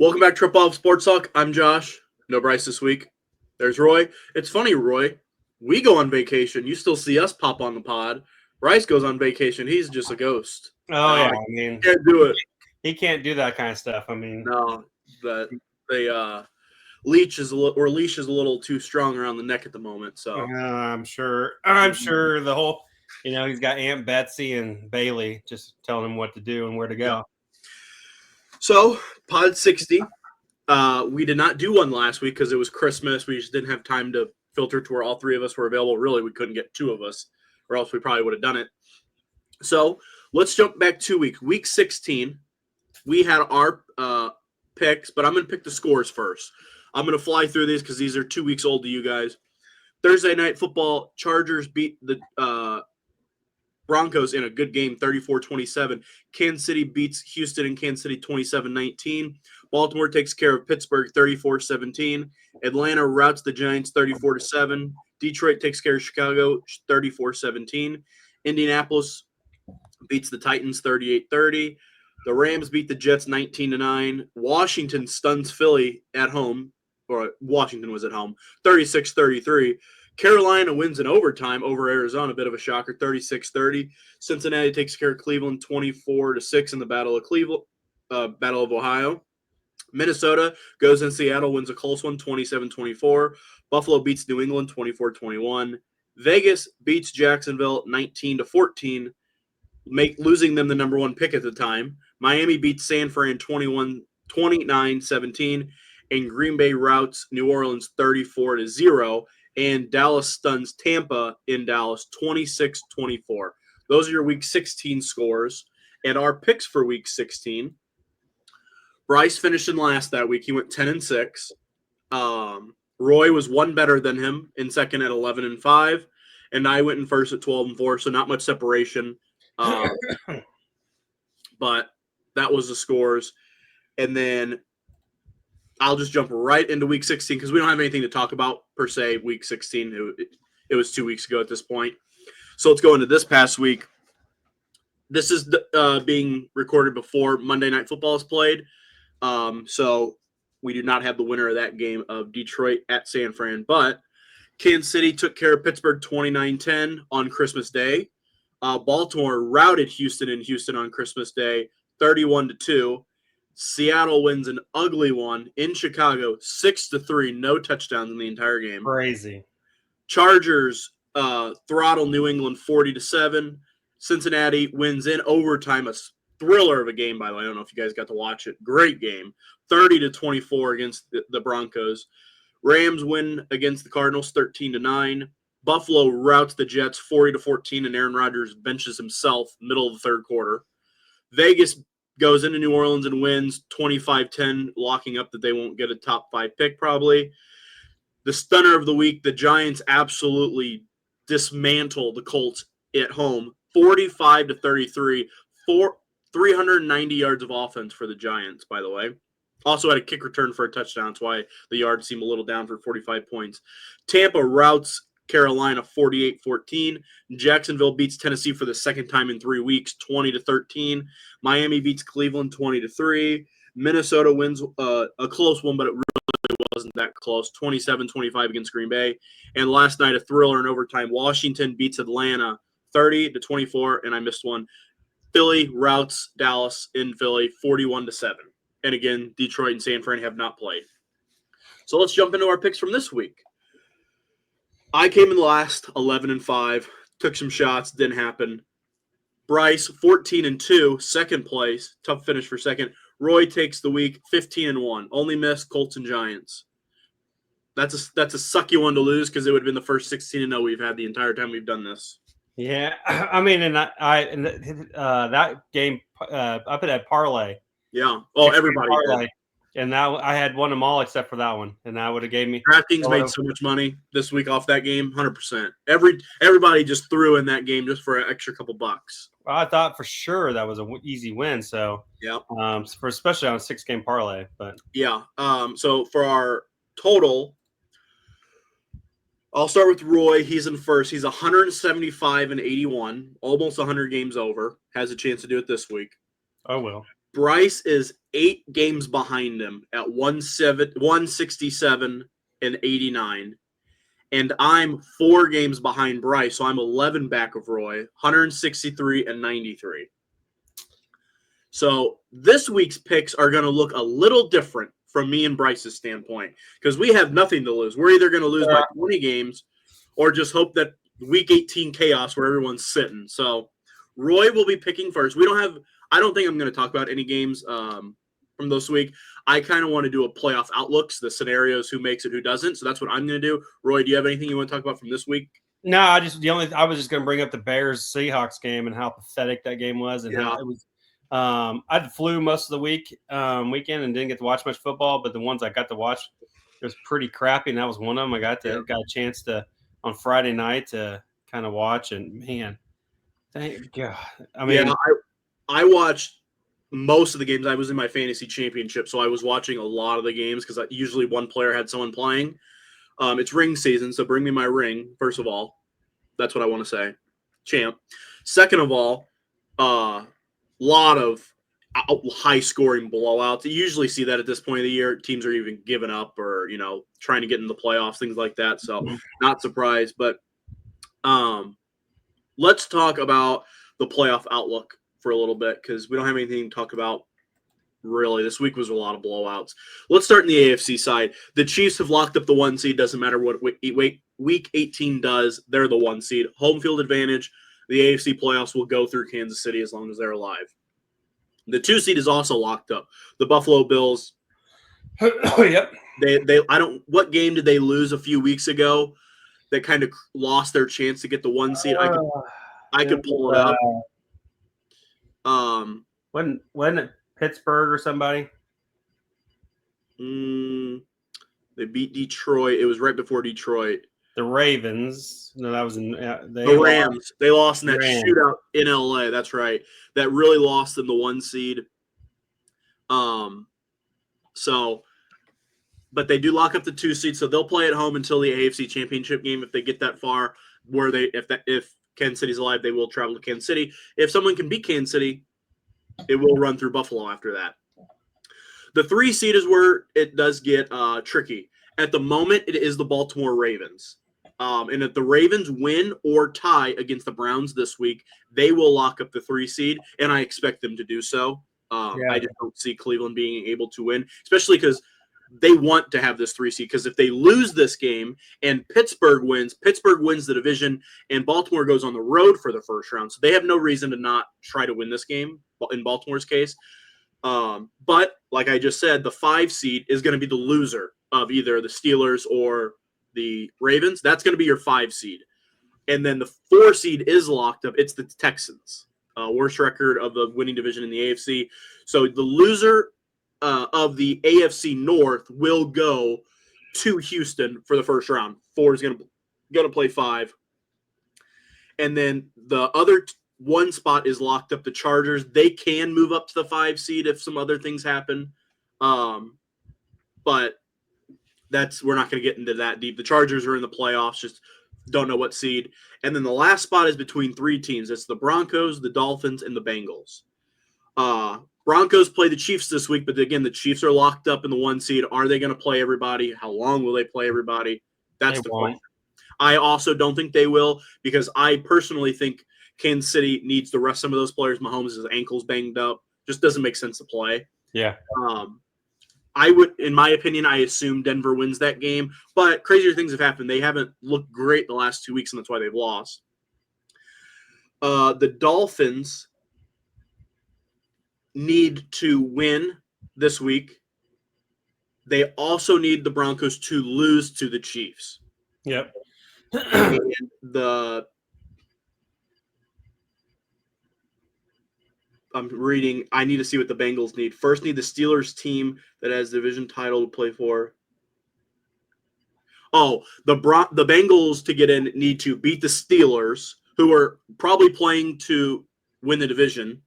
Welcome back to Trip Off Sports Talk. I'm Josh. No Bryce this week. There's Roy. It's funny, Roy. We go on vacation. You still see us pop on the pod. Bryce goes on vacation. He's just a ghost. Oh, yeah. I I mean, can't do it. he can't do that kind of stuff. I mean, No, but they leash is a little too strong around the neck at the moment. So I'm sure the whole, he's got Aunt Betsy and Bailey just telling him what to do and where to go. Yeah. So pod 60. We did not do one last week because it was Christmas. We just didn't have time to filter to where all three of us were available. Really, we couldn't get two of us, or else we probably would have done it. So let's jump back 2 weeks. Week 16, we had our picks, but I'm going to pick the scores first. I'm going to fly through these because these are 2 weeks old to you guys. Thursday night football, Chargers beat the Broncos in a good game, 34-27. Kansas City beats Houston and Kansas City 27-19. Baltimore takes care of Pittsburgh 34-17. Atlanta routs the Giants 34-7. Detroit takes care of Chicago 34-17. Indianapolis beats the Titans 38-30. The Rams beat the Jets 19-9. Washington stuns Philly at home, or Washington was at home, 36-33. Carolina wins in overtime over Arizona, a bit of a shocker, 36-30. Cincinnati takes care of Cleveland 24-6 in the Battle of Ohio. Minnesota goes in Seattle, wins a close one, 27-24. Buffalo beats New England 24-21. Vegas beats Jacksonville 19-14, losing them the number one pick at the time. Miami beats San Fran 29-17, and Green Bay routs New Orleans 34-0. And Dallas stuns Tampa in Dallas 26-24. Those are your Week 16 scores. And our picks for Week 16. Bryce finished in last that week. He went 10-6. Roy was one better than him in second at 11-5. And I went in first at 12-4, so not much separation. But that was the scores. And then I'll just jump right into Week 16 because we don't have anything to talk about per se. Week 16, it was 2 weeks ago at this point. So let's go into this past week. This is being recorded before Monday Night Football is played. So we do not have the winner of that game of Detroit at San Fran. But Kansas City took care of Pittsburgh 29-10 on Christmas Day. Baltimore routed Houston in Houston on Christmas Day 31-2. Seattle wins an ugly one in Chicago, 6-3, no touchdowns in the entire game. Crazy. Chargers throttle New England 40-7. Cincinnati wins in overtime, a thriller of a game, by the way. I don't know if you guys got to watch it. Great game, 30-24 against the Broncos. Rams win against the Cardinals, 13-9. Buffalo routs the Jets 40-14, and Aaron Rodgers benches himself middle of the third quarter. Vegas goes into New Orleans and wins 25-10, locking up that they won't get a top 5 pick probably. The stunner of the week, the Giants absolutely dismantle the Colts at home, 45-33, 390 yards of offense for the Giants, by the way. Also had a kick return for a touchdown. That's why the yards seem a little down for 45 points. Tampa routs Carolina 48-14. Jacksonville beats Tennessee for the second time in 3 weeks, 20-13. Miami beats Cleveland 20-3. Minnesota wins a close one, but it really wasn't that close, 27-25 against Green Bay. And last night, a thriller in overtime. Washington beats Atlanta 30-24, and I missed one. Philly routs Dallas in Philly 41-7. And again, Detroit and San Fran have not played. So let's jump into our picks from this week. I came in last, 11-5, took some shots, didn't happen. Bryce, 14-2, second place, tough finish for second. Roy takes the week, 15-1, only missed Colts and Giants. That's a sucky one to lose because it would have been the first 16-0 we've had the entire time we've done this. Yeah, I mean, and that game, I put that parlay. Yeah. Oh, everybody parlay. Did. And now I had won them all except for that one, and that would have gave me. DraftKings made so much money this week off that game, 100%. Everybody just threw in that game just for an extra couple bucks. Well, I thought for sure that was an easy win. So yeah, for especially on a 6-game parlay, but yeah. So for our total, I'll start with Roy. He's in first. He's 175-81, almost 100 games over. Has a chance to do it this week. Oh, well. Bryce is 8 games behind him at 167 and 89. And I'm 4 games behind Bryce, so I'm 11 back of Roy, 163 and 93. So this week's picks are going to look a little different from me and Bryce's standpoint because we have nothing to lose. We're either going to lose by 20 games or just hope that week 18 chaos where everyone's sitting. So Roy will be picking first. I don't think I'm going to talk about any games from this week. I kind of want to do a playoff outlooks, the scenarios, who makes it, who doesn't. So that's what I'm going to do. Roy, do you have anything you want to talk about from this week? No, I was just going to bring up the Bears Seahawks game and how pathetic that game was and how it was. I flew most of the weekend and didn't get to watch much football, but the ones I got to watch, it was pretty crappy, and that was one of them. I got a chance to on Friday night to kind of watch, and man, thank God. I mean, I watched most of the games. I was in my fantasy championship, so I was watching a lot of the games because usually one player had someone playing. It's ring season, so bring me my ring, first of all. That's what I want to say. Champ. Second of all, lot of high-scoring blowouts. You usually see that at this point of the year. Teams are even giving up or, trying to get in the playoffs, things like that. So not surprised. But let's talk about the playoff outlook for a little bit because we don't have anything to talk about really. This week was a lot of blowouts. Let's start in the AFC side. The Chiefs have locked up the 1 seed. Doesn't matter what week 18 does. They're the 1 seed. Home field advantage. The AFC playoffs will go through Kansas City as long as they're alive. The 2 seed is also locked up. The Buffalo Bills. Yep. What game did they lose a few weeks ago that kind of lost their chance to get the 1 seed? I could pull it up. Wasn't it Pittsburgh or somebody? They beat Detroit. It was right before Detroit. The Ravens. No, that was in the Rams. They lost in that shootout in LA. That's right. That really lost them the 1 seed. But they do lock up the 2 seed, so they'll play at home until the AFC Championship game if they get that far. If Kansas City's alive, they will travel to Kansas City. If someone can beat Kansas City, it will run through Buffalo after that. The 3 seed is where it does get tricky. At the moment, it is the Baltimore Ravens. And if the Ravens win or tie against the Browns this week, they will lock up the 3 seed, and I expect them to do so. I just don't see Cleveland being able to win, especially because they want to have this 3 seed. Because if they lose this game and Pittsburgh wins the division, and Baltimore goes on the road for the first round. So they have no reason to not try to win this game in Baltimore's case. But like I just said, the 5 seed is going to be the loser of either the Steelers or the Ravens. That's going to be your 5 seed. And then the 4 seed is locked up. It's the Texans. Worst record of the winning division in the AFC. So the loser of the AFC North will go to Houston for the first round. 4 is going to play 5. And then the other 1 spot is locked up. The Chargers, they can move up to the 5 seed if some other things happen. But we're not going to get into that deep. The Chargers are in the playoffs, just don't know what seed. And then the last spot is between 3 teams. It's the Broncos, the Dolphins, and the Bengals. Broncos play the Chiefs this week, but again, the Chiefs are locked up in the 1 seed. Are they going to play everybody? How long will they play everybody? That's the question. I also don't think they will because I personally think Kansas City needs to rest some of those players. Mahomes' ankle's banged up. Just doesn't make sense to play. Yeah. I would, in my opinion, I assume Denver wins that game. But crazier things have happened. They haven't looked great the last 2 weeks, and that's why they've lost. The Dolphins need to win this week. They also need the Broncos to lose to the Chiefs. Yep. And I'm reading. I need to see what the Bengals need. First, need the Steelers team that has the division title to play for. Oh, the Bengals to get in need to beat the Steelers, who are probably playing to win the division,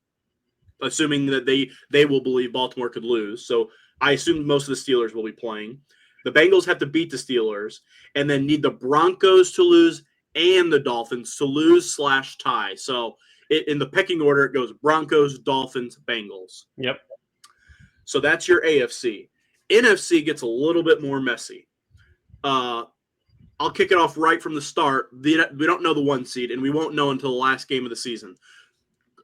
assuming that they will believe Baltimore could lose. So I assume most of the Steelers will be playing. The Bengals have to beat the Steelers and then need the Broncos to lose and the Dolphins to lose/tie. So in the pecking order, it goes Broncos, Dolphins, Bengals. Yep. So that's your AFC. NFC gets a little bit more messy. I'll kick it off right from the start. We don't know the 1 seed, and we won't know until the last game of the season.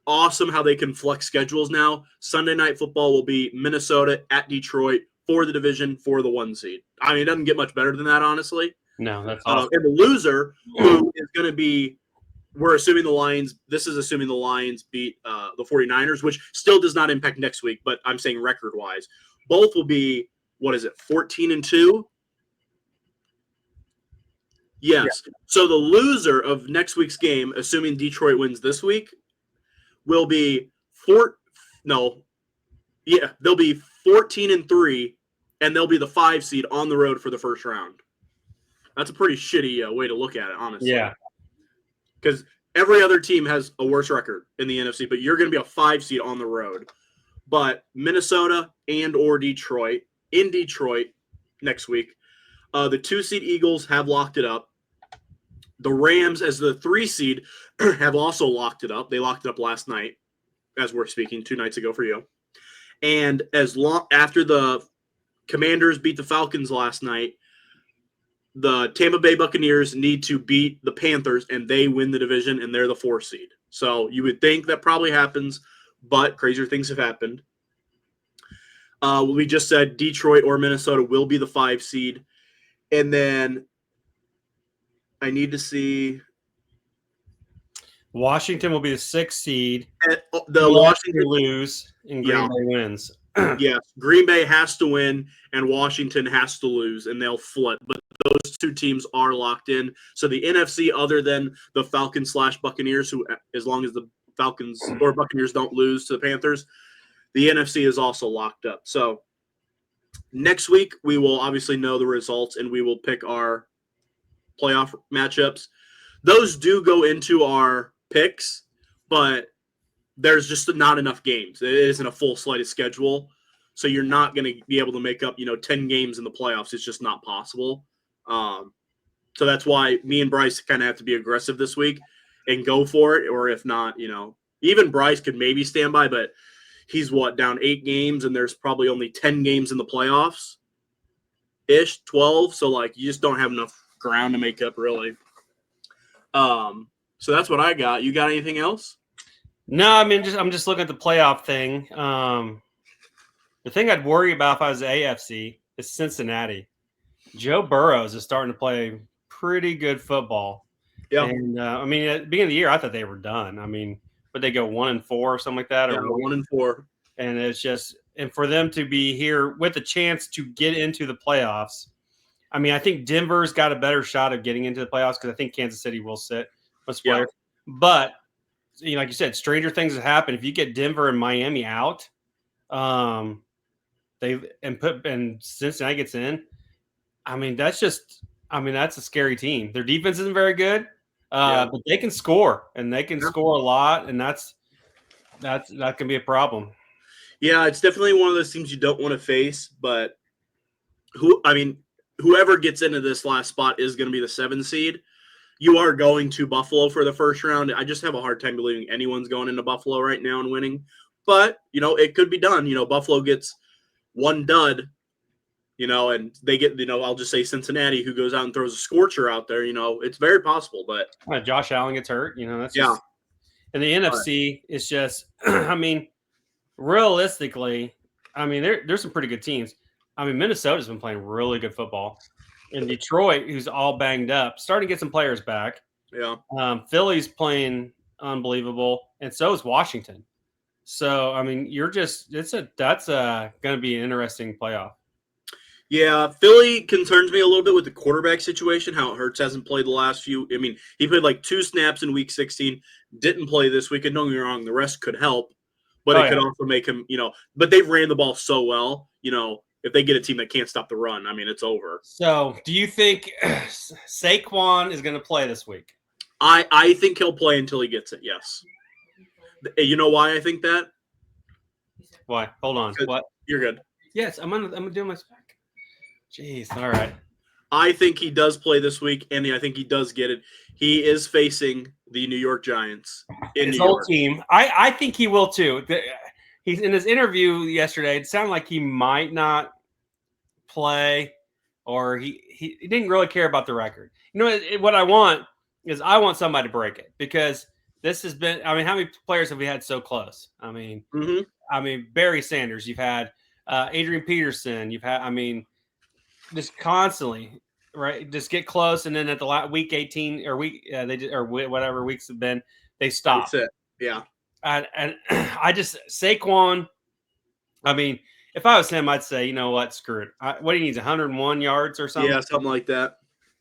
Awesome how they can flex schedules now. Sunday Night Football will be Minnesota at Detroit for the division for the 1 seed. I mean, it doesn't get much better than that, honestly. No, that's awesome. And the loser, who is going to be, we're assuming the Lions, this is assuming the Lions beat the 49ers, which still does not impact next week, but I'm saying record-wise. Both will be, 14-2? Yes. Yeah. So the loser of next week's game, assuming Detroit wins this week, will be they'll be 14-3, and they'll be the 5 seed on the road for the first round. That's a pretty shitty way to look at it, honestly. Yeah. Because every other team has a worse record in the NFC, but you're going to be a 5 seed on the road. But Minnesota and or Detroit, in Detroit next week, the 2 seed Eagles have locked it up. The Rams, as the 3 seed, have also locked it up. They locked it up last night, as we're speaking, 2 nights ago for you. And after the Commanders beat the Falcons last night, the Tampa Bay Buccaneers need to beat the Panthers, and they win the division, and they're the 4 seed. So you would think that probably happens, but crazier things have happened. We just said Detroit or Minnesota will be the 5 seed. And then I need to see. Washington will be the 6th seed. The Washington lose and Green Bay wins. Yes, Green Bay has to win and Washington has to lose, and they'll flip. But those 2 teams are locked in. So the NFC, other than the Falcons/Buccaneers, who, as long as the Falcons or Buccaneers don't lose to the Panthers, the NFC is also locked up. So next week we will obviously know the results, and we will pick our playoff matchups. Those do go into our picks, but there's just not enough games. It isn't a full slate of schedule, so you're not going to be able to make up 10 games in the playoffs. It's just not possible. So that's why me and Bryce kind of have to be aggressive this week and go for it, or if not, even Bryce could maybe stand by, but he's down 8 games, and there's probably only 10 games in the playoffs ish, 12. So you just don't have enough ground to make up, really. So that's what I got. You got anything else? No, I mean, I'm just looking at the playoff thing. The thing I'd worry about if I was the AFC is Cincinnati. Joe Burrows is starting to play pretty good football. Yeah. And at the beginning of the year, I thought they were done. But they go 1-4 or something like that. Yeah, or 1-4. And it's just, and for them to be here with a chance to get into the playoffs. I think Denver's got a better shot of getting into the playoffs because I think Kansas City will sit most players. But like you said, stranger things have happened. If you get Denver and Miami out, and Cincinnati gets in, that's a scary team. Their defense isn't very good, but they can score, and they can score a lot, and that can be a problem. Yeah, it's definitely one of those teams you don't want to face, but whoever gets into this last spot is going to be the 7 seed. You are going to Buffalo for the first round. I just have a hard time believing anyone's going into Buffalo right now and winning. But, it could be done. Buffalo gets 1 dud, and they get, I'll just say Cincinnati, who goes out and throws a scorcher out there. It's very possible. But Josh Allen gets hurt. That's just – and the NFC is just – realistically, there's some pretty good teams. Minnesota's been playing really good football. And Detroit, who's all banged up, starting to get some players back. Yeah. Philly's playing unbelievable, and so is Washington. So, that's going to be an interesting playoff. Yeah, Philly concerns me a little bit with the quarterback situation, how Hurts hasn't played the last few. He played 2 snaps in week 16, didn't play this week, and don't get me wrong, the rest could help, but it could also make him, but they've ran the ball so well, if they get a team that can't stop the run, it's over. So, do you think Saquon is going to play this week? I think he'll play until he gets it, yes. You know why I think that? Why? Hold on. What? You're good. Yes, I'm gonna do my spec. Jeez, all right. I think he does play this week, and I think he does get it. He is facing the New York Giants in his New old York. team. I think he will too. he's in his interview yesterday. It sounded like he might not play, or he didn't really care about the record. You know what I want is I want somebody to break it, because this has been. I mean, how many players have we had so close? I mean, Barry Sanders. You've had Adrian Peterson. You've had. I mean, just constantly. Right, just get close, and then at the week 18 or whatever weeks have been, they stop. That's it. Yeah, and I just Saquon. I mean, if I was him, I'd say, you know what, screw it. What he needs, 101 yards or something. Yeah, something like that.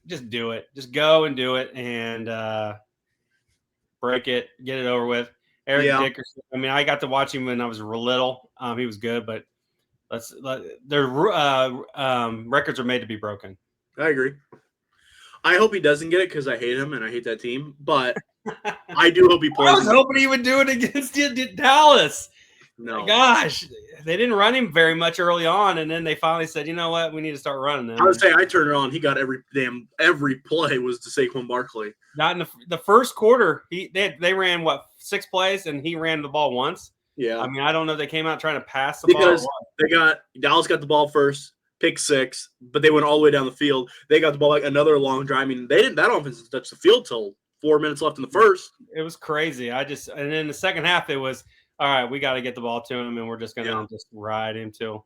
Just do it. Just go and do it, and break it, get it over with. Eric Dickerson. I mean, I got to watch him when I was little. He was good, but their records are made to be broken. I agree. I hope he doesn't get it because I hate him and I hate that team. But I do hope he plays. I was hoping he would do it against Dallas. No. Gosh, they didn't run him very much early on, and then they finally said, you know what, we need to start running him. I would say I turned it on. He got every play was to Saquon Barkley. Not in the first quarter. They ran, 6 plays, and he ran the ball once. Yeah. I mean, I don't know if they came out trying to pass the ball. Because Dallas got the ball first, pick 6, but they went all the way down the field. They got the ball another long drive. I mean, that offense didn't touch the field till 4 minutes left in the first. It was crazy. And then the second half, it was, all right, we got to get the ball to him, and we're just going to just ride him too.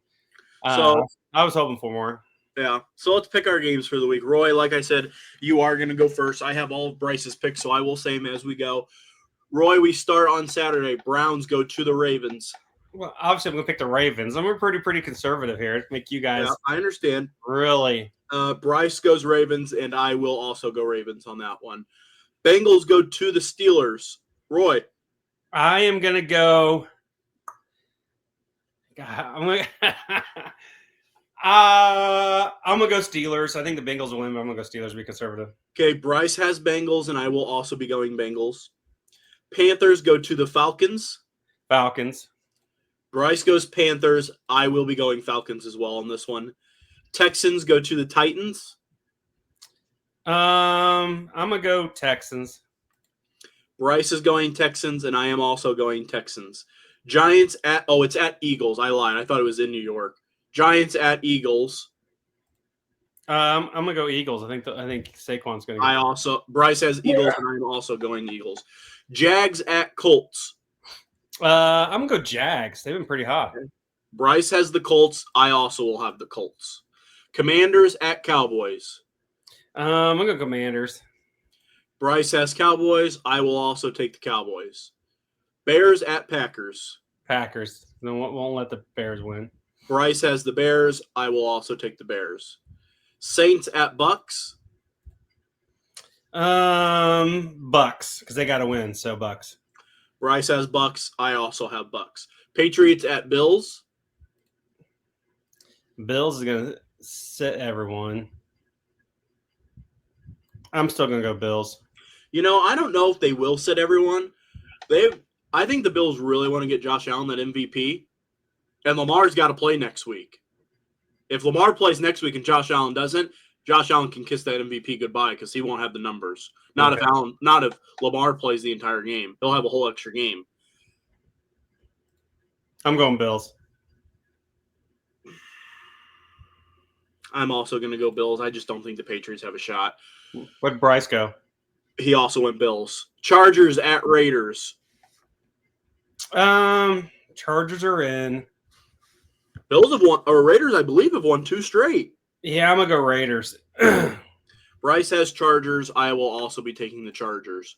So I was hoping for more. Yeah. So let's pick our games for the week. Roy, like I said, you are going to go first. I have all of Bryce's picks, so I will say them as we go. Roy, we start on Saturday. Browns go to the Ravens. Well, obviously, I'm going to pick the Ravens. I'm pretty conservative here. Make you guys. Yeah, I understand. Really. Bryce goes Ravens, and I will also go Ravens on that one. Bengals go to the Steelers. Roy. I am going to go. I'm going to go Steelers. I think the Bengals will win, but I'm going to go Steelers to be conservative. Okay, Bryce has Bengals, and I will also be going Bengals. Panthers go to the Falcons. Falcons. Bryce goes Panthers. I will be going Falcons as well on this one. Texans go to the Titans. I'm going to go Texans. Bryce is going Texans, and I am also going Texans. Giants it's at Eagles. I lied. I thought it was in New York. Giants at Eagles. I'm going to go Eagles. I think Saquon's going to go. Bryce has Eagles, and I'm also going Eagles. Jags at Colts. I'm going to go Jags. They've been pretty hot. Bryce has the Colts. I also will have the Colts. Commanders at Cowboys. I'm going to go Commanders. Bryce has Cowboys. I will also take the Cowboys. Bears at Packers. Packers. No, won't let the Bears win. Bryce has the Bears. I will also take the Bears. Saints at Bucks. Bucks, because they got to win, so Bucks. Bryce has Bucks. I also have Bucks. Patriots at Bills. Bills is going to sit everyone. I'm still going to go Bills. You know, I don't know if they will sit everyone. I think the Bills really want to get Josh Allen that MVP, and Lamar's got to play next week. If Lamar plays next week and Josh Allen doesn't, Josh Allen can kiss that MVP goodbye because he won't have the numbers. Not if Lamar plays the entire game. He'll have a whole extra game. I'm going Bills. I'm also going to go Bills. I just don't think the Patriots have a shot. Where'd Bryce go? He also went Bills. Chargers at Raiders. Chargers are in. Bills have won, or Raiders, I believe, have won 2 straight. Yeah, I'm going to go Raiders. Bryce has Chargers. I will also be taking the Chargers.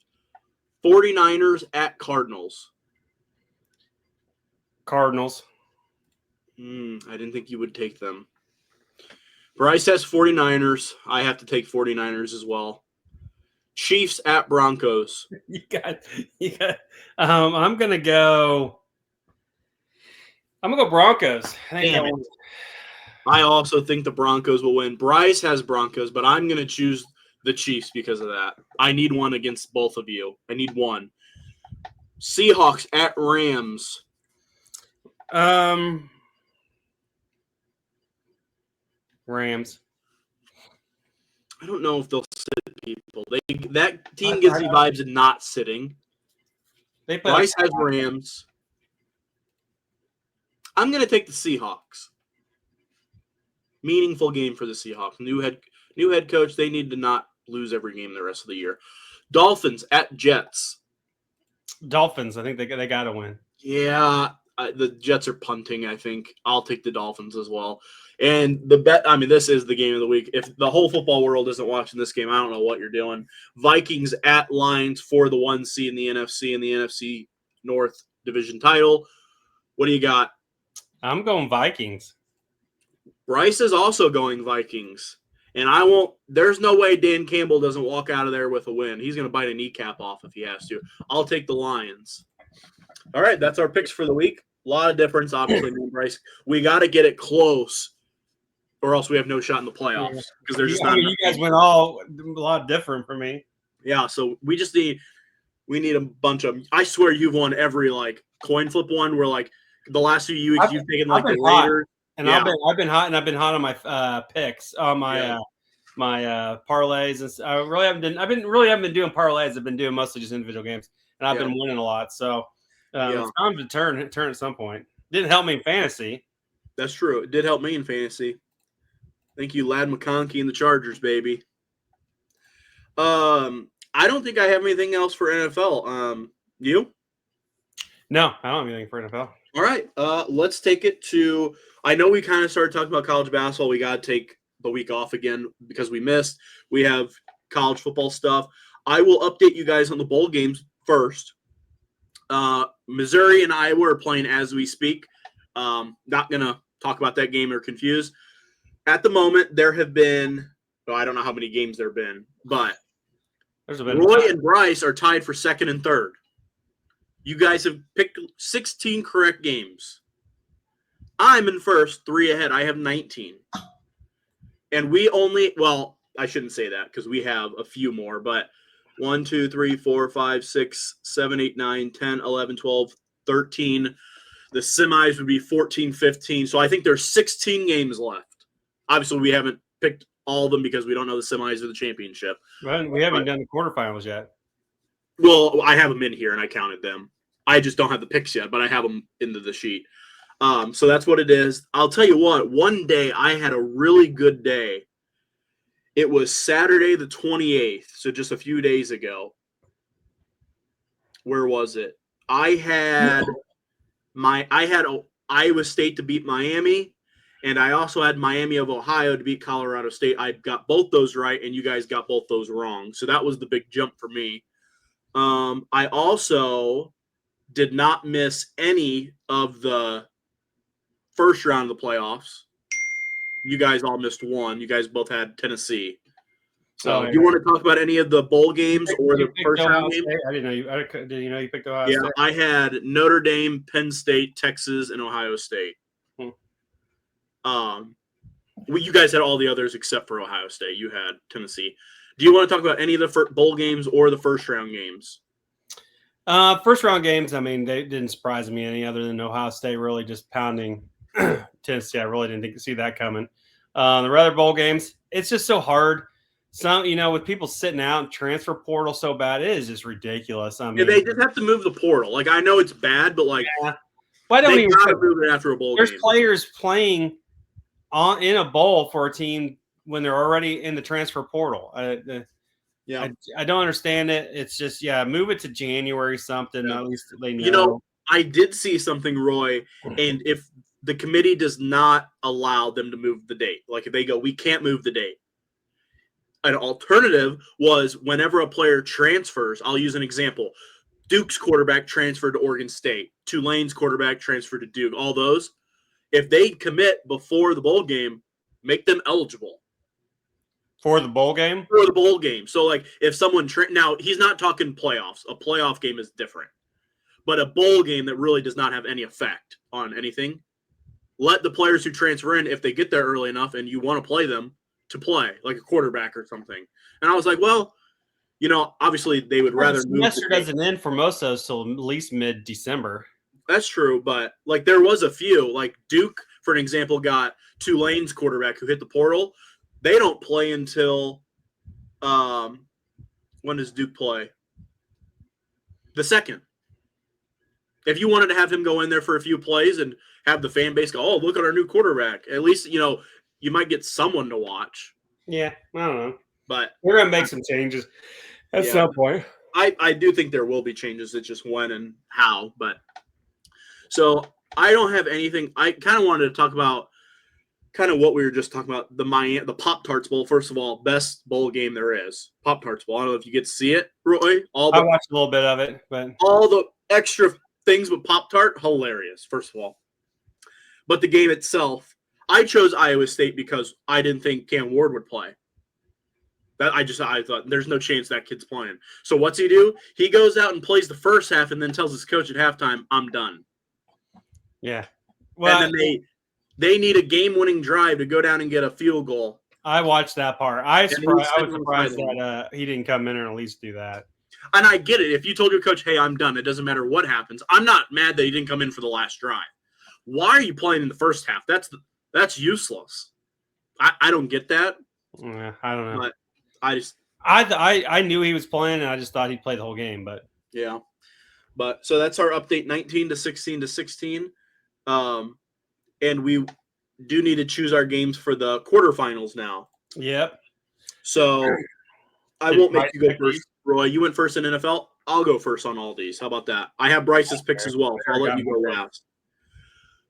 49ers at Cardinals. Cardinals. I didn't think you would take them. Bryce has 49ers. I have to take 49ers as well. Chiefs at Broncos. You got. I'm gonna go Broncos. I also think the Broncos will win. Bryce has Broncos, but I'm gonna choose the Chiefs because of that. I need one against both of you. I need one. Seahawks at Rams. Rams. I don't know if they'll sit people. That team gives me vibes of not sitting. Bryce has Rams. I'm going to take the Seahawks. Meaningful game for the Seahawks. New head coach. They need to not lose every game the rest of the year. Dolphins at Jets. Dolphins. I think they got to win. Yeah, the Jets are punting, I think. I'll take the Dolphins as well. And the bet, I mean, this is the game of the week. If the whole football world isn't watching this game, I don't know what you're doing. Vikings at Lions for the 1 seed in the NFC and the NFC North division title. What do you got? I'm going Vikings. Bryce is also going Vikings. And there's no way Dan Campbell doesn't walk out of there with a win. He's going to bite a kneecap off if he has to. I'll take the Lions. All right, that's our picks for the week. A lot of difference, obviously, me and Bryce. We got to get it close, or else we have no shot in the playoffs because there's just not. You guys went all a lot different for me. Yeah, so we need a bunch of. I swear you've won every coin flip one. Where the last few weeks you've taken the Raiders. And yeah. I've been hot on my picks, on my my parlays, and I really haven't been doing parlays. I've been doing mostly just individual games, and I've been winning a lot. So it's time to turn at some point. Didn't help me in fantasy. That's true. It did help me in fantasy. Thank you, Ladd McConkey and the Chargers, baby. I don't think I have anything else for NFL. You? No, I don't have anything for NFL. All right, let's take it to. I know we kind of started talking about college basketball. We got to take the week off again because we missed. We have college football stuff. I will update you guys on the bowl games first. Missouri and Iowa are playing as we speak. Not going to talk about that game or confuse. At the moment, there have been I don't know how many games there have been, but Roy and Bryce are tied for second and third. You guys have picked 16 correct games. I'm in first, 3 ahead. I have 19. And we I shouldn't say that because we have a few more, but 1, 2, 3, 4, 5, 6, 7, 8, 9, 10, 11, 12, 13. The semis would be 14, 15. So I think there's 16 games left. Obviously, we haven't picked all of them because we don't know the semis or the championship. Well, we haven't done the quarterfinals yet. Well, I have them in here, and I counted them. I just don't have the picks yet, but I have them into the sheet. So that's what it is. I'll tell you what, one day I had a really good day. It was Saturday the 28th, so just a few days ago. Where was it? I had Iowa State to beat Miami, and I also had Miami of Ohio to beat Colorado State. I got both those right, and you guys got both those wrong. So that was the big jump for me. I also did not miss any of the first round of the playoffs. You guys all missed one. You guys both had Tennessee. So, do you want to talk about any of the bowl games or the first round game? I didn't know you. Did you know you picked Ohio State? Yeah, I had Notre Dame, Penn State, Texas, and Ohio State. You guys had all the others except for Ohio State. You had Tennessee. Do you want to talk about any of the bowl games or the first round games? First round games, I mean, they didn't surprise me any other than Ohio State really just pounding Tennessee. I really didn't see that coming. The other bowl games, it's just so hard. Some, with people sitting out and transfer portal so bad, it is just ridiculous. I mean, they just have to move the portal. I know it's bad, but why don't they gotta move it after a bowl game? There's players playing in a bowl for a team when they're already in the transfer portal. I don't understand it. It's just move it to January something. At least they know. I did see something, Roy, and if the committee does not allow them to move the date, if they go, we can't move the date. An alternative was whenever a player transfers, I'll use an example. Duke's quarterback transferred to Oregon State. Tulane's quarterback transferred to Duke. All those, if they commit before the bowl game, make them eligible. For the bowl game? For the bowl game. So, if someone now, he's not talking playoffs. A playoff game is different. But a bowl game that really does not have any effect on anything, let the players who transfer in, if they get there early enough and you want to play them, to play, like a quarterback or something. And I was like, well, obviously they would rather move. The semester doesn't end for most of us till at least mid-December. That's true, but there was a few. Duke, for an example, got Tulane's quarterback who hit the portal. They don't play until when does Duke play? The second. If you wanted to have him go in there for a few plays and have the fan base go, oh, look at our new quarterback. At least, you might get someone to watch. Yeah, I don't know. But we're going to make some changes at some point. I do think there will be changes. It's just when and how. But so I don't have anything. I kind of wanted to talk about kind of what we were just talking about, the Pop-Tarts Bowl. First of all, best bowl game there is. Pop-Tarts Bowl. I don't know if you get to see it, Roy. I watched a little bit of it, but all the extra things with Pop-Tart, hilarious, first of all. But the game itself, I chose Iowa State because I didn't think Cam Ward would play. I thought there's no chance that kid's playing. So what's he do? He goes out and plays the first half and then tells his coach at halftime, I'm done. Yeah. Well, and then they need a game-winning drive to go down and get a field goal. I watched that part. I was surprised that he didn't come in and at least do that. And I get it. If you told your coach, hey, I'm done, it doesn't matter what happens. I'm not mad that he didn't come in for the last drive. Why are you playing in the first half? That's useless. I don't get that. Yeah, I don't know. But I knew he was playing, and I just thought he'd play the whole game. But yeah. But so that's our update, 19 to 16. And we do need to choose our games for the quarterfinals now. Yep. So I won't make you go first, Roy. You went first in NFL. I'll go first on all these. How about that? I have Bryce's picks as well, so I'll let you go last.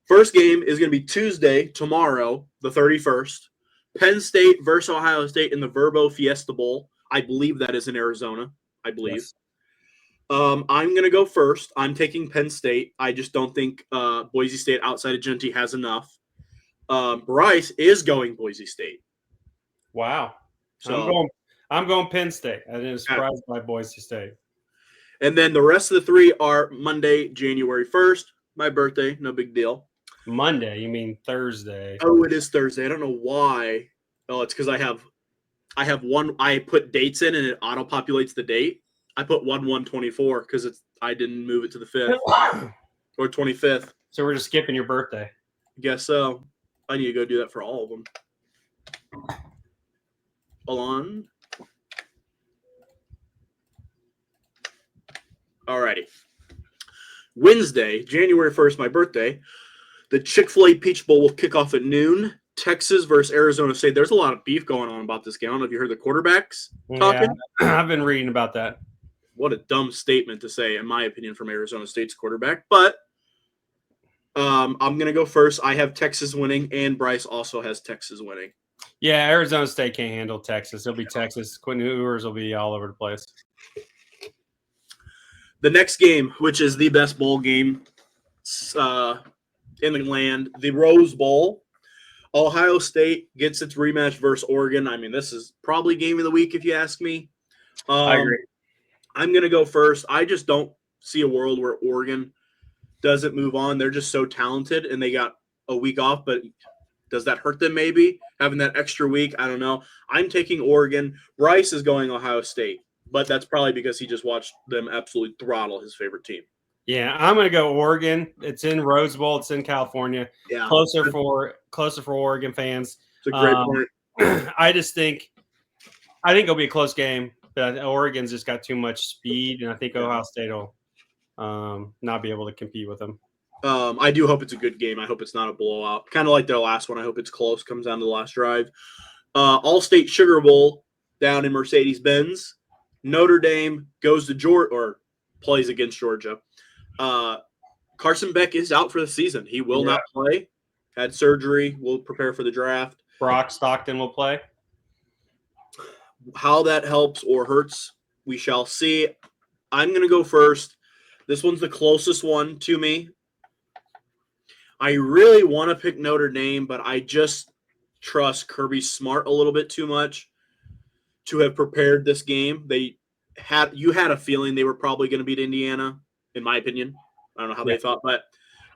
First game is going to be Tuesday, tomorrow, the 31st. Penn State versus Ohio State in the Verbo Fiesta Bowl. I believe that is in Arizona. I believe. Yes. I'm going to go first. I'm taking Penn State. I just don't think Boise State outside of Genty has enough. Bryce is going Boise State. Wow. So I'm going Penn State. I didn't surprised by Boise State. And then the rest of the three are Monday, January 1st. My birthday. No big deal. Monday? You mean Thursday? Oh, it is Thursday. I don't know why. Oh, it's because I have one. I put dates in and it auto populates the date. I put 1/1/24 because I didn't move it to the 5th or 25th. So we're just skipping your birthday. I guess so. I need to go do that for all of them. Hold on. Alrighty. Wednesday, January 1st, my birthday. The Chick-fil-A Peach Bowl will kick off at noon. Texas versus Arizona State. There's a lot of beef going on about this game. I don't know if you heard the quarterbacks talking. Yeah, I've been reading about that. What a dumb statement to say, in my opinion, from Arizona State's quarterback. But I'm going to go first. I have Texas winning, and Bryce also has Texas winning. Yeah, Arizona State can't handle Texas. It'll be Texas. Quentin Ewers will be all over the place. The next game, which is the best bowl game in the land, the Rose Bowl. Ohio State gets its rematch versus Oregon. I mean, this is probably game of the week if you ask me. I agree. I'm going to go first. I just don't see a world where Oregon doesn't move on. They're just so talented, and they got a week off, but does that hurt them maybe? Having that extra week? I don't know. I'm taking Oregon. Bryce is going Ohio State, but that's probably because he just watched them absolutely throttle his favorite team. Yeah, I'm going to go Oregon. It's in Rose Bowl. It's in California. Yeah. Closer for Oregon fans. It's a great point. I think it'll be a close game, but Oregon's just got too much speed, and I think Ohio State will not be able to compete with them. I do hope it's a good game. I hope it's not a blowout. Kind of like their last one. I hope it's close, comes down to the last drive. All-State Sugar Bowl down in Mercedes-Benz. Notre Dame goes to Georgia or plays against Georgia. Carson Beck is out for the season. He will not play. Had surgery. Will prepare for the draft. Brock Stockton will play. How that helps or hurts, we shall see. I'm going to go first. This one's the closest one to me. I really want to pick Notre Dame, but I just trust Kirby Smart a little bit too much to have prepared this game. You had a feeling they were probably going to beat Indiana, in my opinion. I don't know how they thought, but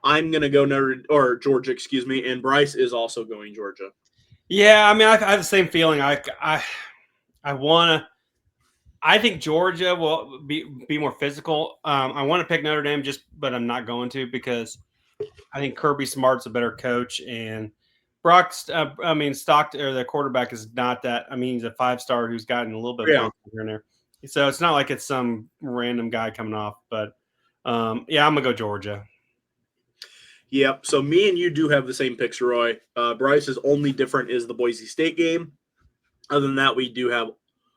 I'm going to go Georgia, and Bryce is also going Georgia. Yeah, I mean, I have the same feeling. I think Georgia will be more physical. I want to pick Notre Dame but I'm not going to because I think Kirby Smart's a better coach, and Stockton, or the quarterback is not that. I mean, he's a 5-star who's gotten a little bit of here and there. So it's not like it's some random guy coming off, but Yeah, I'm gonna go Georgia. Yep. So me and you do have the same picks, Roy. Bryce's only different is the Boise State game. Other than that, we do have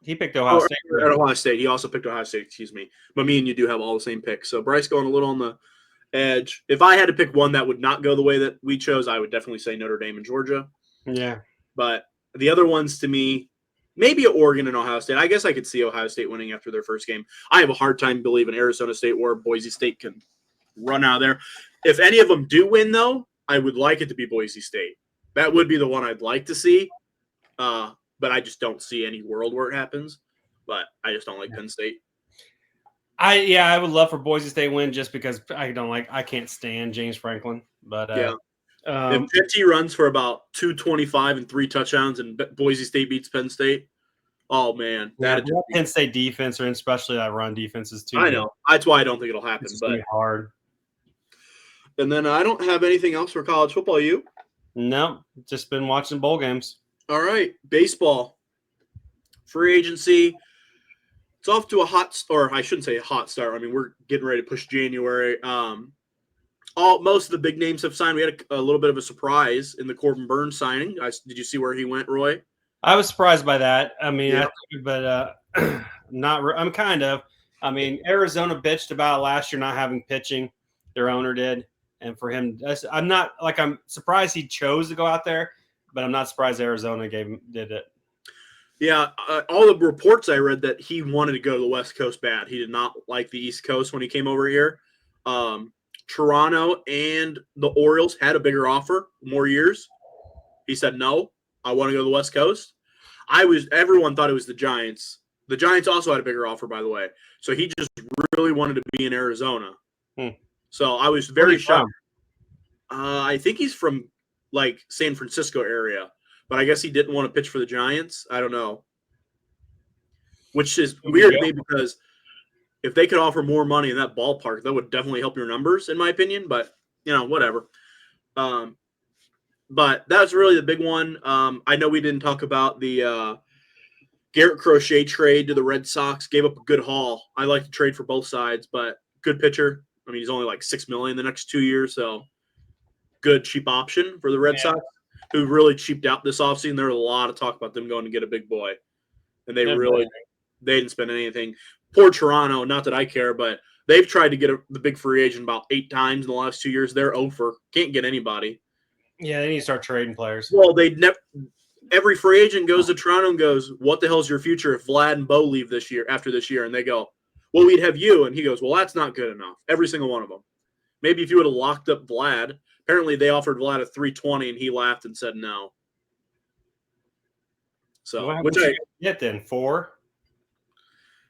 He picked Ohio State. at Ohio State. He also picked Ohio State, excuse me. But me and you do have all the same picks. So Bryce going a little on the edge. If I had to pick one that would not go the way that we chose, I would definitely say Notre Dame and Georgia. Yeah. But the other ones to me, maybe Oregon and Ohio State. I guess I could see Ohio State winning after their first game. I have a hard time believing Arizona State or Boise State can run out of there. If any of them do win, though, I would like it to be Boise State. That would be the one I'd like to see. But I just don't see any world where it happens. But I just don't like Penn State. I would love for Boise State win just because I can't stand James Franklin. But if 50 runs for about 225 and 3 touchdowns and Boise State beats Penn State, oh man, Penn State defense, or especially that run defense, is too. I know that's why I don't think it'll happen. It's but hard. And then I don't have anything else for college football. You? No, just been watching bowl games. All right, baseball, free agency. It's off to a I shouldn't say a hot start. I mean, we're getting ready to push January. Most of the big names have signed. We had a little bit of a surprise in the Corbin Burns signing. Did you see where he went, Roy? I was surprised by that. I mean, Yeah. not. I'm kind of. I mean, Arizona bitched about last year not having pitching. Their owner did, and for him, I'm surprised he chose to go out there, but I'm not surprised Arizona did it. Yeah, all the reports I read that he wanted to go to the West Coast bad. He did not like the East Coast when he came over here. Toronto and the Orioles had a bigger offer, more years. He said, no, I want to go to the West Coast. Everyone thought it was the Giants. The Giants also had a bigger offer, by the way. So he just really wanted to be in Arizona. So I was very shocked. I think he's from like San Francisco area, but I guess he didn't want to pitch for the Giants. I don't know. Which is weird to me because if they could offer more money in that ballpark, that would definitely help your numbers, in my opinion. But, whatever. But that's really the big one. I know we didn't talk about the Garrett Crochet trade to the Red Sox. Gave up a good haul. I like to trade for both sides, but good pitcher. I mean, he's only like $6 million the next 2 years, so good cheap option for the Red Sox, who really cheaped out this offseason. There was a lot of talk about them going to get a big boy, and they didn't spend anything. Poor Toronto, not that I care, but they've tried to get the big free agent about 8 times in the last 2 years. They're over. Can't get anybody. Yeah, they need to start trading players. Well, every free agent goes to Toronto and goes, what the hell's your future if Vlad and Bo leave after this year? And they go, well, we'd have you. And he goes, well, that's not good enough. Every single one of them. Maybe if you would have locked up Vlad. Apparently they offered Vlad a 320 and he laughed and said no. So, which I get then 4.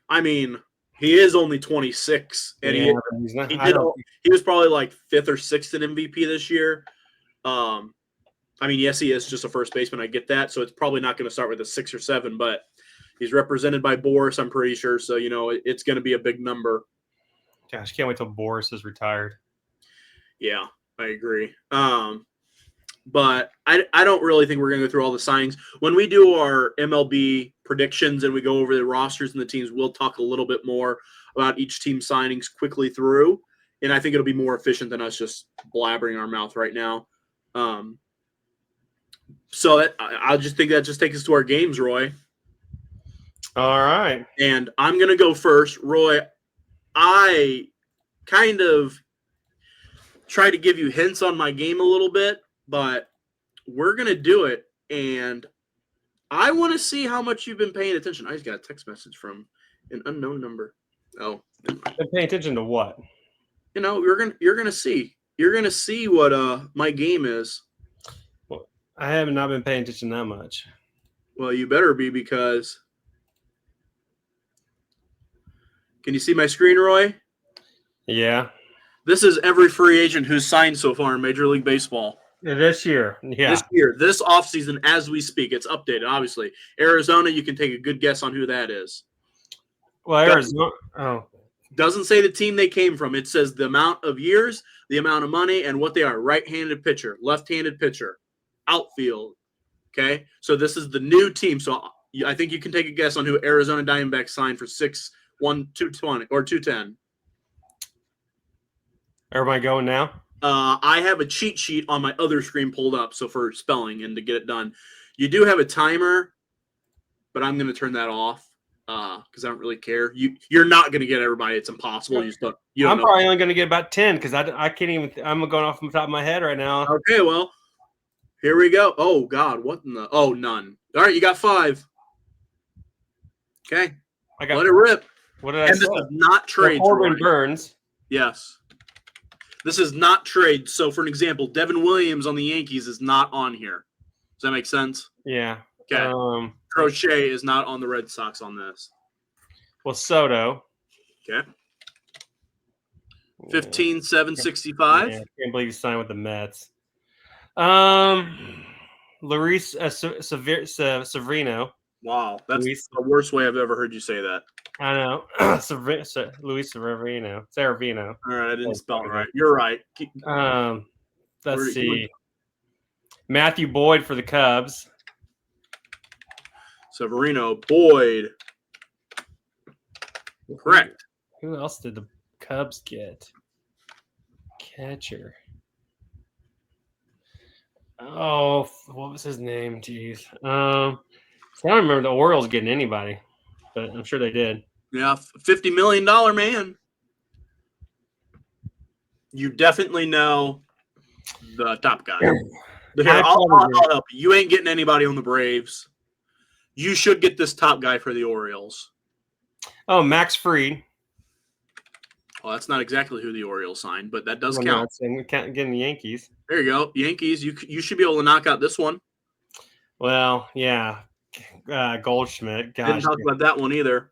I mean, he is only 26, and he was probably like 5th or 6th in MVP this year. I mean, yes, he is just a first baseman. I get that, so it's probably not going to start with a 6 or 7, but he's represented by Boris, I'm pretty sure. So it's going to be a big number. Gosh, can't wait till Boris is retired. Yeah, I agree. But I don't really think we're going to go through all the signings. When we do our MLB predictions and we go over the rosters and the teams, we'll talk a little bit more about each team's signings quickly through. And I think it'll be more efficient than us just blabbering our mouth right now. So I just think that just takes us to our games, Roy. All right. And I'm going to go first. Roy, I kind of try to give you hints on my game a little bit, but we're going to do it. And I want to see how much you've been paying attention. I just got a text message from an unknown number. Oh, been paying attention to what? You're gonna see. You're gonna see what my game is. Well, I have not been paying attention that much. Well, you better be, because can you see my screen, Roy? Yeah. This is every free agent who's signed so far in Major League Baseball. This year. Yeah. This offseason as we speak. It's updated, obviously. Arizona, you can take a good guess on who that is. Well, Arizona. Doesn't say the team they came from. It says the amount of years, the amount of money, and what they are. Right-handed pitcher, left-handed pitcher, outfield. Okay? So this is the new team. So I think you can take a guess on who Arizona Diamondbacks signed for 6-1, 220 or 210. Everybody going now? I have a cheat sheet on my other screen pulled up, so for spelling and to get it done. You do have a timer, but I'm going to turn that off because I don't really care. You're not going to get everybody. It's impossible. I'm probably only going to get about 10 because I can't even. I'm going off the top of my head right now. Okay, well, here we go. Oh God, what in the? Oh, none. All right, you got 5. Okay, let it rip. What did I say? This is not trade. Corbin Burns. Yes. This is not trade. So, for an example, Devin Williams on the Yankees is not on here. Does that make sense? Yeah. Okay. Crochet is not on the Red Sox on this. Well, Soto. Okay. 15,765. Yeah, I can't believe he signed with the Mets. Luis Severino. Wow, that's the worst way I've ever heard you say that. I know. Luis Severino. All right, I didn't spell it right. You're right. Let's see. Matthew Boyd for the Cubs. Severino, Boyd. Correct. Who else did the Cubs get? Catcher. Oh, what was his name? Jeez. I don't remember the Orioles getting anybody, but I'm sure they did. Yeah, $50 million man. You definitely know the top guy. Here, I'll help you. You ain't getting anybody on the Braves. You should get this top guy for the Orioles. Oh, Max Fried. Well, that's not exactly who the Orioles signed, but that does count. Getting the Yankees. There you go. Yankees, you should be able to knock out this one. Well, yeah. Goldschmidt. Gosh. Didn't talk about that one either.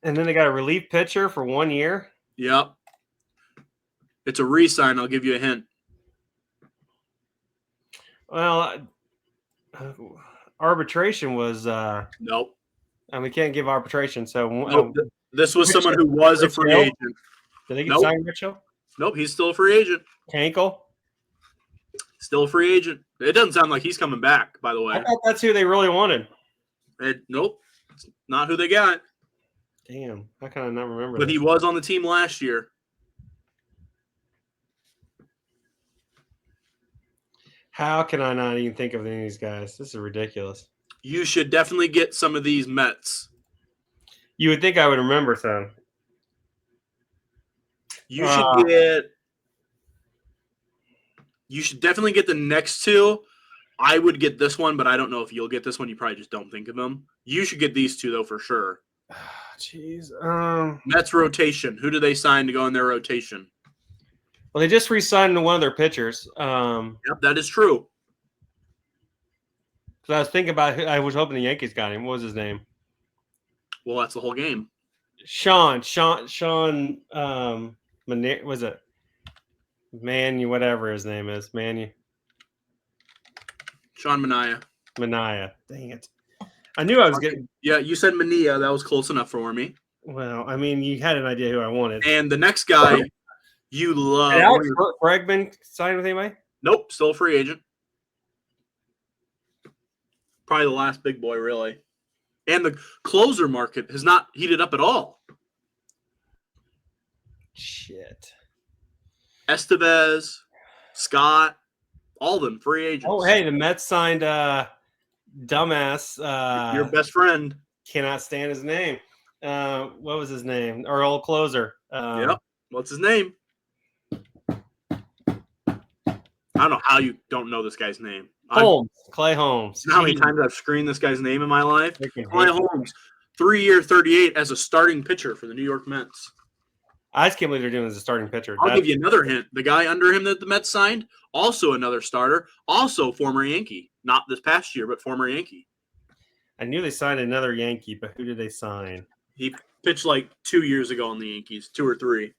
And then they got a relief pitcher for 1 year. Yep. It's a re-sign. I'll give you a hint. Well, arbitration was nope. And we can't give arbitration. So nope. This was someone who was a free agent. Did they get signed, Mitchell? Nope, he's still a free agent. Cankle? Still a free agent. It doesn't sound like he's coming back, by the way. I thought that's who they really wanted. Nope. It's not who they got. Damn. How can I not remember But that? he was on the team last year. How can I not even think of any of these guys? This is ridiculous. You should definitely get some of these Mets. You would think I would remember some. You should definitely get the next two. I would get this one, but I don't know if you'll get this one. You probably just don't think of them. You should get these two, though, for sure. Jeez. Mets rotation. Who do they sign to go in their rotation? Well, they just re-signed one of their pitchers. Yep, that is true. Because I was thinking about I was hoping the Yankees got him. What was his name? Well, that's the whole game. Sean, was it Manu, whatever his name is, Manu. Sean Manaea. Dang it. I knew I was getting. Yeah, you said Mania. That was close enough for me. Well, I mean, you had an idea who I wanted. And the next guy you love. Did Alex Bregman signed with anybody? Nope, still a free agent. Probably the last big boy, really. And the closer market has not heated up at all. Shit. Estevez, Scott, all of them free agents. Oh, hey, the Mets signed dumbass. Your best friend. Cannot stand his name. What was his name? Our old closer. Yep. What's his name? I don't know how you don't know this guy's name. Clay Holmes. You know how many times I've screened this guy's name in my life? Clay Holmes, 3-year, 38 as a starting pitcher for the New York Mets. I just can't believe they're doing as a starting pitcher. I'll give you another hint. The guy under him that the Mets signed, also another starter, also former Yankee. Not this past year, but former Yankee. I knew they signed another Yankee, but who did they sign? He pitched like 2 years ago on the Yankees, 2 or 3.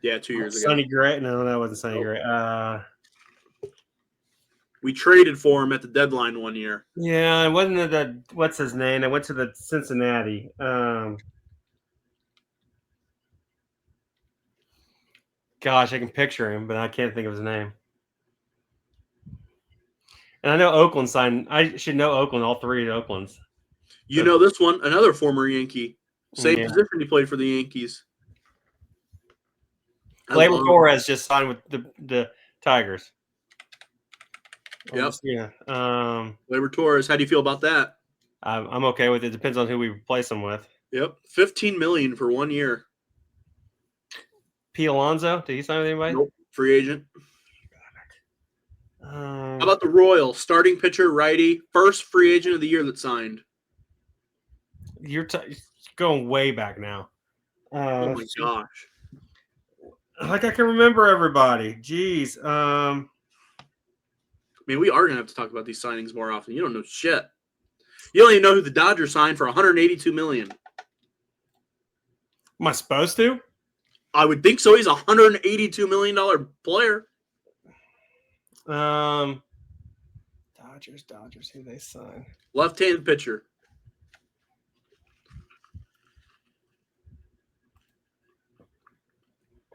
Yeah, 2 years ago. Sonny Gray? No, that wasn't Sonny Gray. We traded for him at the deadline 1 year. Yeah, it wasn't what's his name? I went to the Cincinnati. Gosh, I can picture him, but I can't think of his name. And I know Oakland signed. I should know Oakland, all 3 of Oakland's. You know this one, another former Yankee. Same position he played for the Yankees. Gleyber Torres just signed with the Tigers. Yep. Yeah. Gleyber Torres. How do you feel about that? I'm okay with it. Depends on who we replace him with. Yep. $15 million for 1 year. P. Alonso, did he sign with anybody? Nope. Free agent. How about the Royals? Starting pitcher, righty, first free agent of the year that signed. You're going way back now. Oh my gosh! Like I can remember everybody. Jeez. I mean, we are gonna have to talk about these signings more often. You don't know shit. You don't even know who the Dodgers signed for $182 million. Am I supposed to? I would think so. He's a $182 million player. Dodgers. Who they sign? Left-handed pitcher.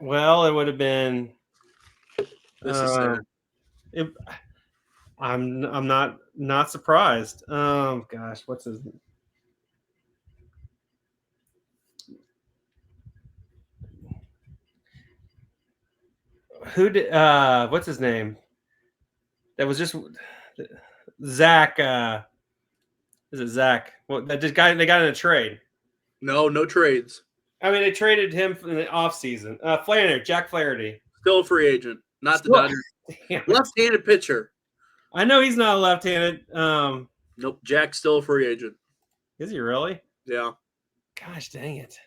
Well, it would have been. This is sad. I'm not surprised. Gosh, what's his? Who did? What's his name? That was just Zach. Is it Zach? Well, that just guy they got in a trade. No trades. I mean, they traded him in the offseason. Jack Flaherty. Still a free agent. Not the Dodgers. Left-handed pitcher. I know he's not left-handed. Nope. Jack's still a free agent. Is he really? Yeah. Gosh dang it.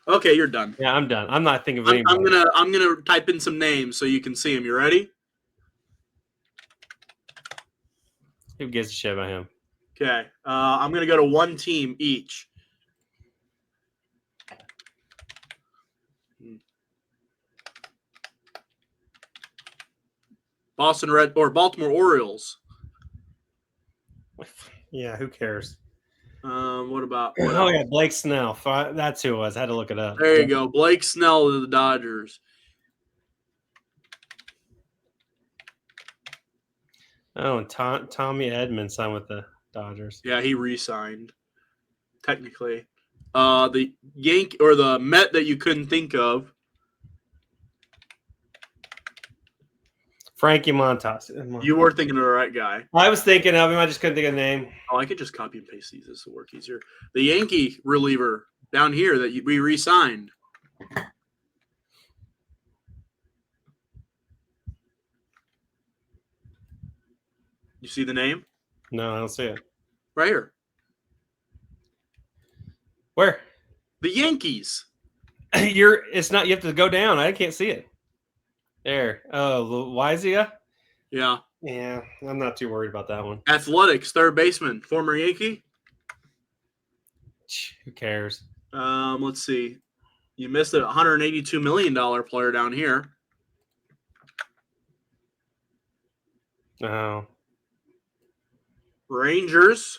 Okay, you're done. Yeah, I'm done. I'm not thinking of anybody. I'm gonna type in some names so you can see them. You ready? Who gives a shit about him? Okay. I'm gonna go to one team each. Baltimore Orioles. Yeah, who cares? What about? Yeah, Blake Snell. That's who it was. I had to look it up. There you go, Blake Snell to the Dodgers. Oh, and Tommy Edman signed with the Dodgers. Yeah, he re-signed. Technically, the the Met that you couldn't think of. Frankie Montas. You were thinking of the right guy. I was thinking of him. I just couldn't think of the name. Oh, I could just copy and paste these. This will work easier. The Yankee reliever down here that we re-signed. You see the name? No, I don't see it. Right here. Where? The Yankees. It's not. You have to go down. I can't see it. There. Oh, Loizia? Yeah. Yeah, I'm not too worried about that one. Athletics, third baseman, former Yankee. Who cares? Let's see. You missed a $182 million player down here. Oh. Rangers.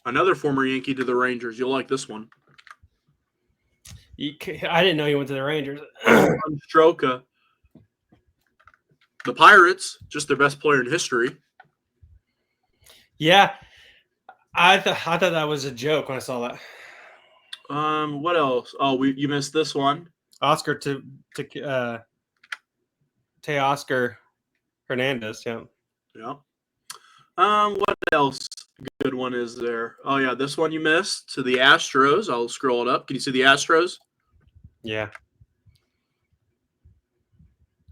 Another former Yankee to the Rangers. You'll like this one. I didn't know you went to the Rangers. Stroka. The Pirates, just their best player in history. Yeah. I thought that was a joke when I saw that. What else? Oh, you missed this one. Oscar Teoscar Hernandez. Yeah. Yeah. What else? Good one is there? Oh yeah, this one you missed to the Astros. I'll scroll it up. Can you see the Astros? Yeah.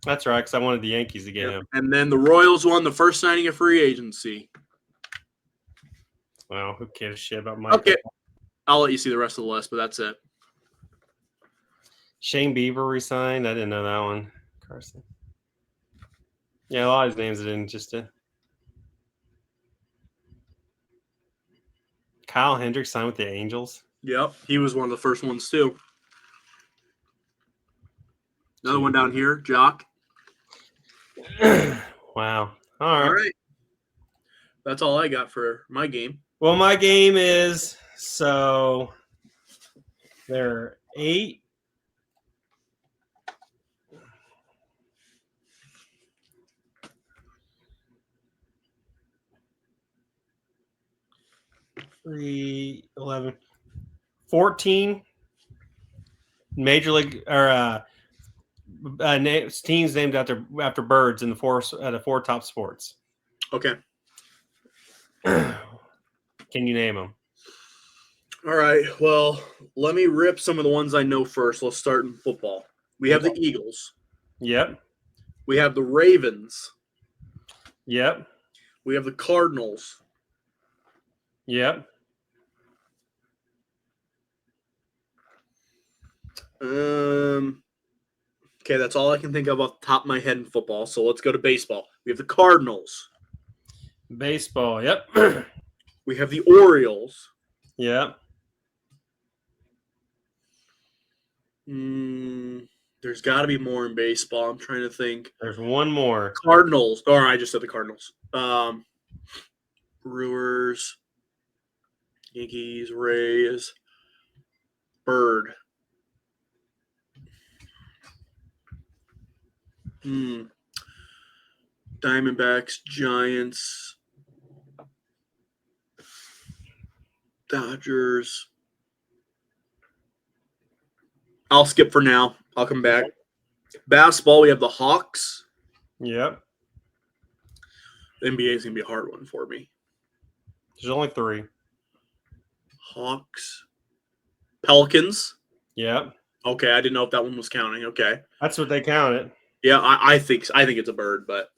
That's right, because I wanted the Yankees to get him. And then the Royals won the first signing of free agency. Well, who cares a shit about Michael? Okay. I'll let you see the rest of the list, but that's it. Shane Bieber resigned. I didn't know that one. Carson. Yeah, a lot of these names I didn't just. Kyle Hendricks signed with the Angels. Yep, he was one of the first ones too. Another one down here, Jock. Wow. All right. That's all I got for my game. Well, my game is so there are 8. 3, 11, 14 major league or teams named after birds in the four top sports. Okay. Can you name them? All right. Well, let me rip some of the ones I know first. Let's start in football. We have the Eagles. Yep. We have the Ravens. Yep. We have the Cardinals. Yep. Okay, that's all I can think of off the top of my head in football. So let's go to baseball. We have the Cardinals. Baseball. Yep. We have the Orioles. Yep. There's got to be more in baseball. I'm trying to think. There's one more. Cardinals. Or I just said the Cardinals. Brewers. Yankees. Rays. Bird. Diamondbacks. Giants. Dodgers. I'll skip for now. I'll come back. Basketball, we have the Hawks. Yep. The NBA is going to be a hard one for me. There's only 3. Hawks. Pelicans. Yep. Okay, I didn't know if that one was counting. Okay. That's what they counted. Yeah, I think it's a bird, but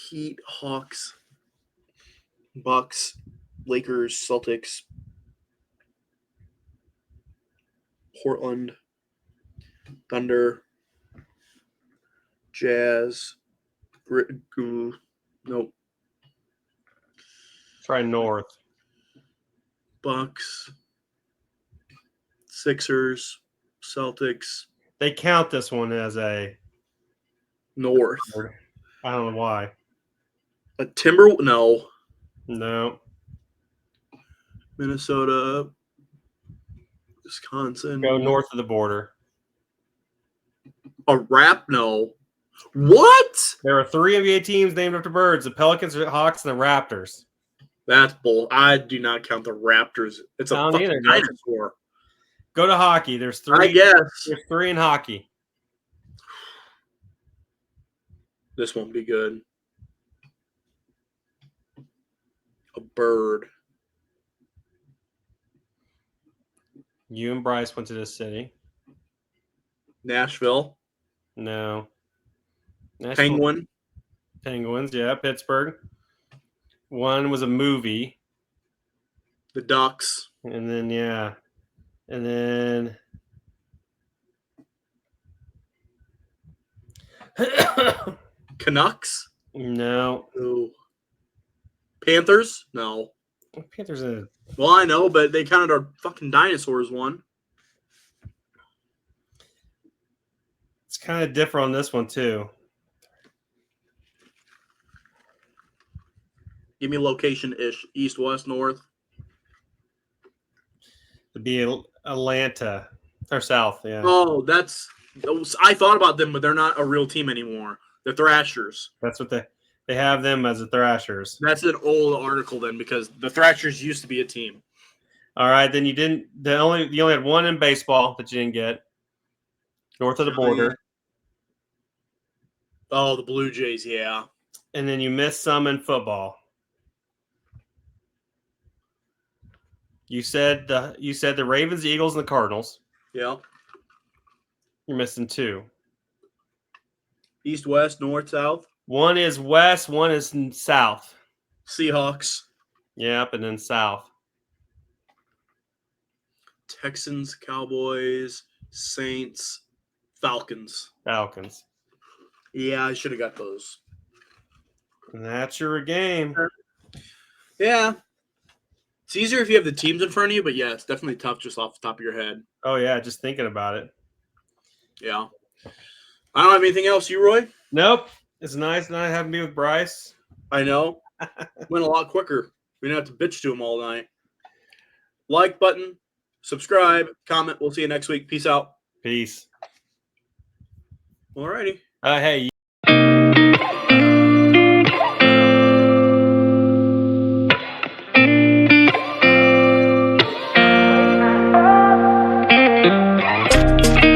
Heat, Hawks, Bucks, Lakers, Celtics, Portland, Thunder, Jazz, nope. Try North. Bucks, Sixers, Celtics. They count this one as a North. I don't know why. A Timber? No. No. Minnesota, Wisconsin. Go north of the border. A Rap? No. What? There are 3 NBA teams named after birds: the Pelicans, the Hawks, and the Raptors. That's bull. I do not count the Raptors. It's a fucking dinosaur. Go to hockey. There's 3. I guess. There's 3 in hockey. This won't be good. A bird. You and Bryce went to this city. Nashville. No. Penguin. Penguins, yeah. Pittsburgh. One was a movie. The Ducks. And then, yeah. And then Canucks? no. Ooh. Panthers? No. Panthers in it. Well, I know, but they counted our fucking dinosaurs one. It's kind of different on this one, too. Give me location-ish. East, west, north. It'd be Atlanta. Or south, yeah. Oh, I thought about them, but they're not a real team anymore. The Thrashers. That's what they have them as the Thrashers. That's an old article then, because the Thrashers used to be a team. All right, then you only had one in baseball that you didn't get. North of the border. Oh, the Blue Jays, yeah. And then you missed some in football. You said the Ravens, the Eagles, and the Cardinals. Yeah. You're missing 2. East, west, north, south. One is west, one is south. Seahawks. Yep, and then south. Texans, Cowboys, Saints, Falcons. Falcons. Yeah, I should have got those. And that's your game. Yeah. It's easier if you have the teams in front of you, but yeah, it's definitely tough just off the top of your head. Oh, yeah, just thinking about it. Yeah. I don't have anything else. You, Roy? Nope. It's nice not having to be with Bryce. I know. Went a lot quicker. We didn't have to bitch to him all night. Like button, subscribe, comment. We'll see you next week. Peace out. Peace. All righty. Hey.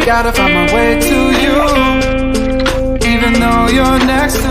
Gotta find my way to you, even though you're next to